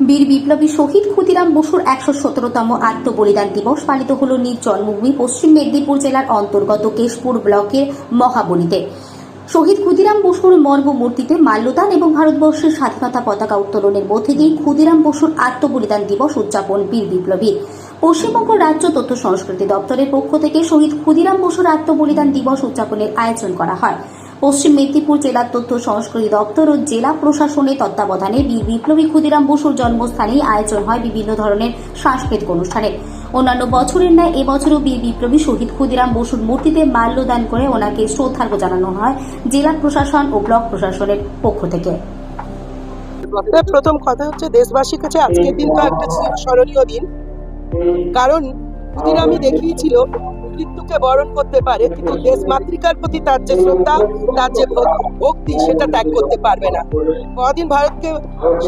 বীর বিপ্লবী শহীদ ক্ষুদিরাম বসুর ১১৭তম আত্মবলিদান দিবস পালিত হল নিজ জন্মভূমি পশ্চিম মেদিনীপুর জেলার অন্তর্গত কেশপুর ব্লকের মহাবনীতে। শহীদ ক্ষুদিরাম বসুর মর্মমূর্তিতে মাল্যদান এবং ভারতবর্ষের স্বাধীনতা পতাকা উত্তোলনের মধ্যে দিয়ে ক্ষুদিরাম বসুর আত্মবলিদান দিবস উদযাপন বীর বিপ্লবীর। পশ্চিমবঙ্গ রাজ্য তথ্য সংস্কৃতি দপ্তরের পক্ষ থেকে শহীদ ক্ষুদিরাম বসুর আত্মবলিদান দিবস উদযাপনের আয়োজন করা হয়। পশ্চিম মেদিনীপুর জেলার তথ্য সংস্কৃতি দপ্তর ও জেলা প্রশাসনের তত্ত্বাবধানে বীর বিপ্লবী ক্ষুদিরাম বসুর জন্মস্থানেই আয়োজন হয় বিভিন্ন ধরনের সাংস্কৃতিক অনুষ্ঠানের। অন্যান্য বছরের ন্যায় এবছরও বীর বিপ্লবী শহীদ ক্ষুদিরাম বসুর মূর্তিতে মাল্যদান করে ওনাকে শ্রদ্ধার্ঘ্য জানানো হয় জেলা প্রশাসন ও ব্লক প্রশাসনের পক্ষ থেকে। প্রথম কথা হচ্ছে, দেশবাসীর কাছে আজকের দিনটা একটা স্মরণীয় দিন, কারণ ক্ষুদিরামই দেখিয়েছিল মৃত্যুকে বরণ করতে পারে, কিন্তু দেশ মাতৃকার প্রতি তার যে শ্রদ্ধা, তার যে ভক্তি, সেটা ত্যাগ করতে পারবে না। কদিন ভারতকে